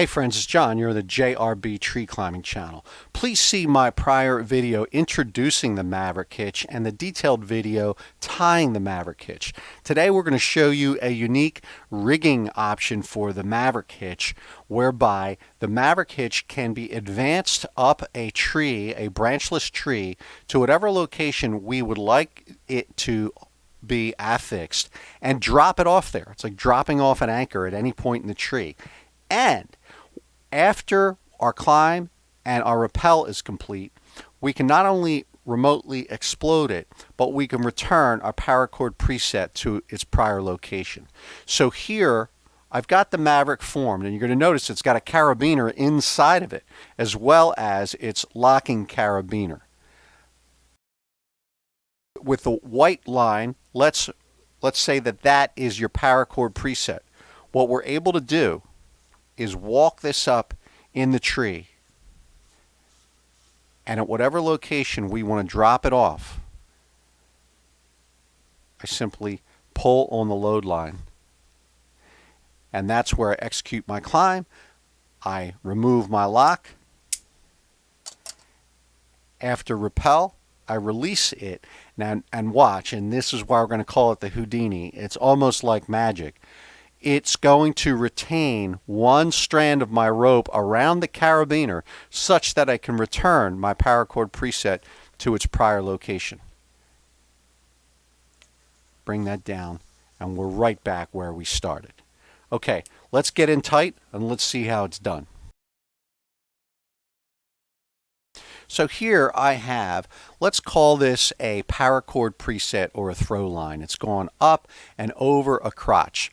Hey friends, it's John. You're on the JRB Tree Climbing channel. Please see my prior video introducing the Maverick Hitch and the detailed video tying the Maverick Hitch. Today we're going to show you a unique rigging option for the Maverick Hitch whereby the Maverick Hitch can be advanced up a tree, a branchless tree, to whatever location we would like it to be affixed and drop it off there. It's like dropping off an anchor at any point in the tree. And after our climb and our rappel is complete, we can not only remotely explode it, but we can return our paracord preset to its prior location. So here, I've got the Maverick formed, and you're going to notice it's got a carabiner inside of it, as well as its locking carabiner. With the white line, let's say that is your paracord preset. What we're able to do is walk this up in the tree, and at whatever location we want to drop it off, I simply pull on the load line, and that's where I execute my climb. I remove my lock. After rappel, I release it. Now, and watch, and this is why we're going to call it the Houdini. It's almost like magic. It's going to retain one strand of my rope around the carabiner such that I can return my paracord preset to its prior location. Bring that down, and we're right back where we started. Okay, let's get in tight and let's see how it's done. So here I have, let's call this a paracord preset or a throw line. It's gone up and over a crotch.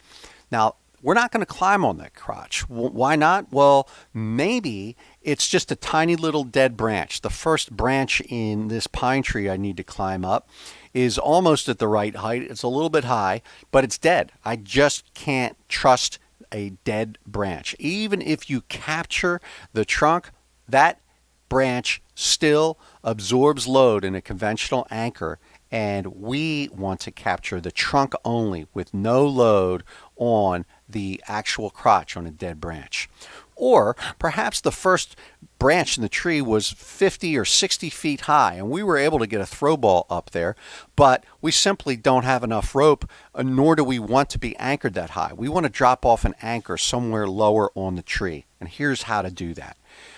Now, we're not going to climb on that crotch. Why not? Well, maybe it's just a tiny little dead branch. The first branch in this pine tree I need to climb up is almost at the right height. It's a little bit high, but it's dead. I just can't trust a dead branch. Even if you capture the trunk, that branch still absorbs load in a conventional anchor, and we want to capture the trunk only with no load on the actual crotch on a dead branch. Or perhaps the first branch in the tree was 50 or 60 feet high, and we were able to get a throw ball up there, but we simply don't have enough rope, nor do we want to be anchored that high. We want to drop off an anchor somewhere lower on the tree, and here's how to do that.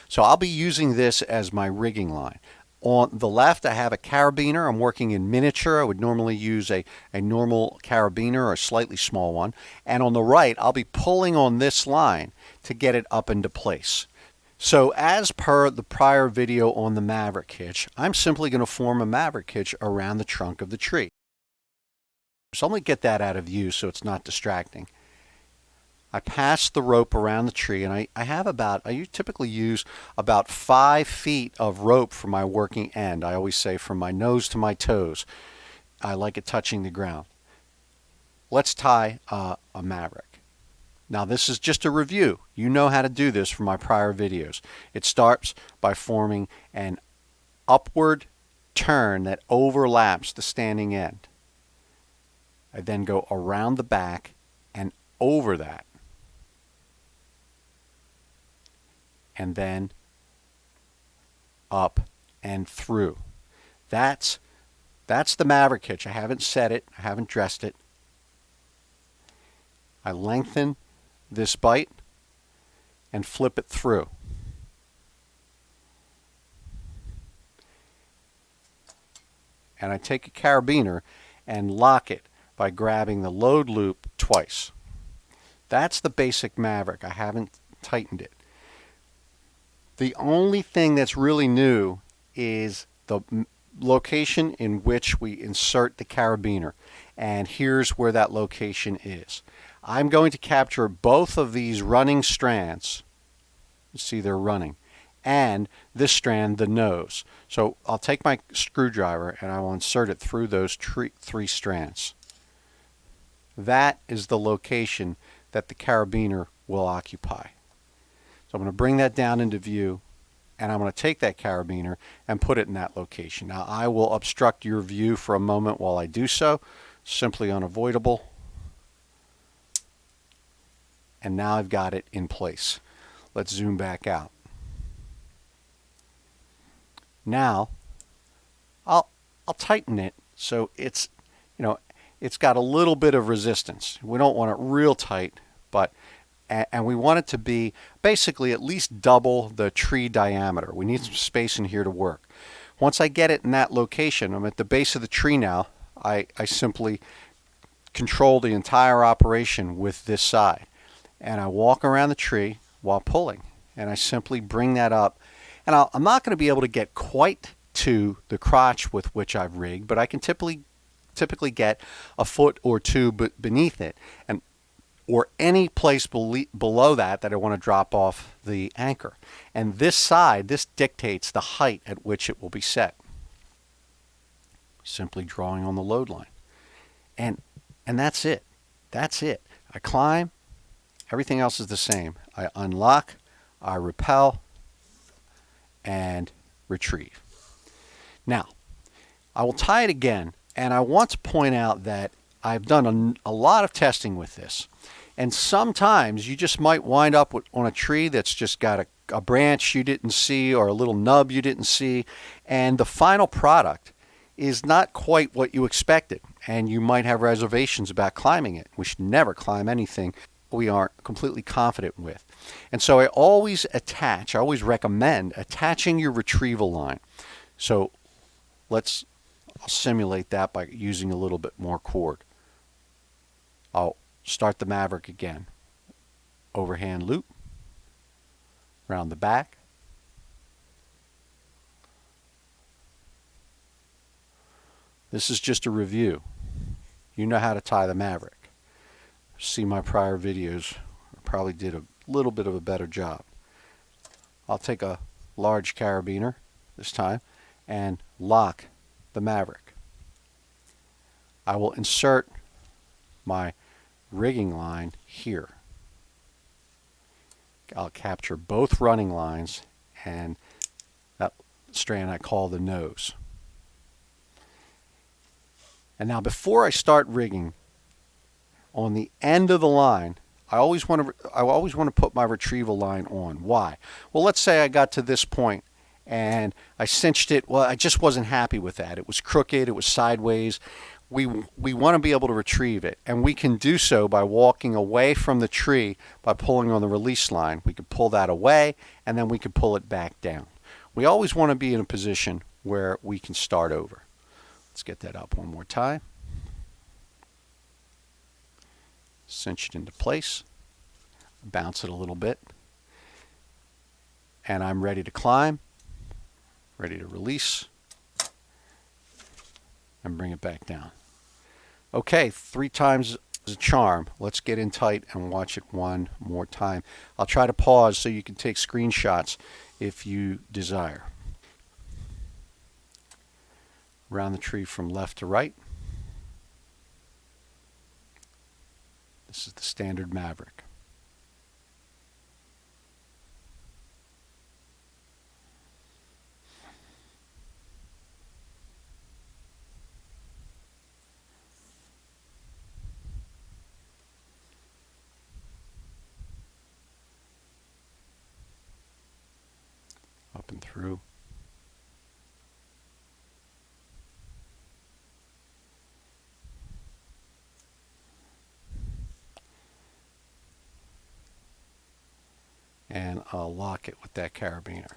So I'll be using this as my rigging line. On the left, I have a carabiner. I'm working in miniature. I would normally use a normal carabiner or a slightly small one. And on the right, I'll be pulling on this line to get it up into place. So as per the prior video on the Maverick Hitch, I'm simply going to form a Maverick Hitch around the trunk of the tree. So let me get that out of view so it's not distracting. I pass the rope around the tree, and I typically use about 5 feet of rope for my working end. I always say from my nose to my toes. I like it touching the ground. Let's tie a Maverick. Now this is just a review. You know how to do this from my prior videos. It starts by forming an upward turn that overlaps the standing end. I then go around the back and over that, and then up and through. That's the Maverick Hitch. I haven't set it. I haven't dressed it. I lengthen this bite and flip it through. And I take a carabiner and lock it by grabbing the load loop twice. That's the basic Maverick. I haven't tightened it. The only thing that's really new is the location in which we insert the carabiner. And here's where that location is. I'm going to capture both of these running strands. You see they're running. And this strand, the nose. So I'll take my screwdriver and I will insert it through those three strands. That is the location that the carabiner will occupy. So I'm going to bring that down into view, and I'm going to take that carabiner and put it in that location. Now I will obstruct your view for a moment while I do so, simply unavoidable. And now I've got it in place. Let's zoom back out. Now I'll tighten it so it's, it's got a little bit of resistance. We don't want it real tight, but and we want it to be basically at least double the tree diameter. We need some space in here to work. Once I get it in that location, I'm at the base of the tree now. I simply control the entire operation with this side, and I walk around the tree while pulling, and I simply bring that up. And I'm not going to be able to get quite to the crotch with which I've rigged, but I can typically get a foot or two beneath it, and or any place below that I want to drop off the anchor. And this side, this dictates the height at which it will be set. Simply drawing on the load line. And that's it. That's it. I climb. Everything else is the same. I unlock, I rappel, and retrieve. Now, I will tie it again, and I want to point out that I've done a lot of testing with this. And sometimes you just might wind up on a tree that's just got a branch you didn't see or a little nub you didn't see, and the final product is not quite what you expected, and you might have reservations about climbing it. We should never climb anything we aren't completely confident with. And so I always recommend attaching your retrieval line. So I'll simulate that by using a little bit more cord. I'll start the Maverick again. Overhand loop, around the back. This is just a review. You know how to tie the Maverick. See my prior videos. I probably did a little bit of a better job. I'll take a large carabiner this time and lock the Maverick. I will insert my rigging line here. I'll capture both running lines, and that strand I call the nose. And now before I start rigging, on the end of the line, I always want to put my retrieval line on. Why? Well, let's say I got to this point and I cinched it. Well, I just wasn't happy with that. It was crooked, it was sideways. We want to be able to retrieve it, and we can do so by walking away from the tree by pulling on the release line. We can pull that away, and then we can pull it back down. We always want to be in a position where we can start over. Let's get that up one more time. Cinch it into place, bounce it a little bit, and I'm ready to climb, ready to release, and bring it back down. Okay, 3 times is a charm. Let's get in tight and watch it one more time. I'll try to pause so you can take screenshots if you desire. Around the tree from left to right. This is the standard Maverick. Up and through. And I'll lock it with that carabiner.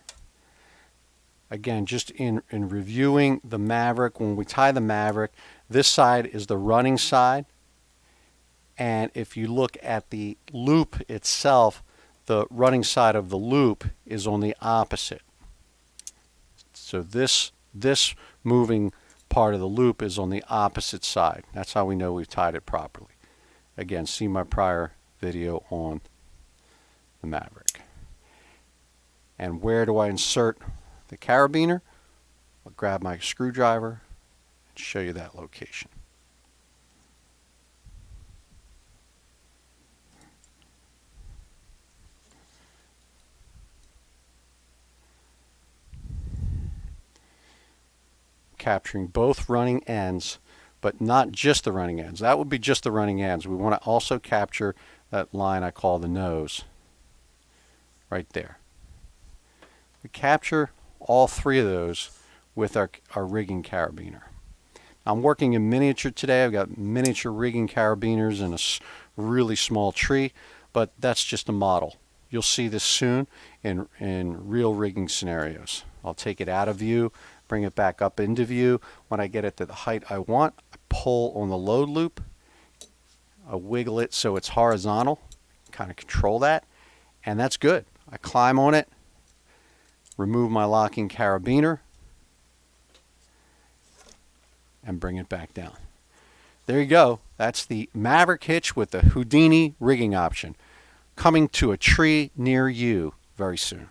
Again, just in reviewing the Maverick, when we tie the Maverick, this side is the running side. And if you look at the loop itself, the running side of the loop is on the opposite. So this moving part of the loop is on the opposite side. That's how we know we've tied it properly. Again, see my prior video on the Maverick. And where do I insert the carabiner? I'll grab my screwdriver and show you that location. Capturing both running ends, but not just the running ends. That would be just the running ends. We want to also capture that line I call the nose right there. We capture all three of those with our rigging carabiner. I'm working in miniature today. I've got miniature rigging carabiners in a really small tree, but that's just a model. You'll see this soon in real rigging scenarios. I'll take it out of view, bring it back up into view. When I get it to the height I want, I pull on the load loop. I wiggle it so it's horizontal, kind of control that, and that's good. I climb on it, remove my locking carabiner, and bring it back down. There you go. That's the Maverick Hitch with the Houdini rigging option, coming to a tree near you very soon.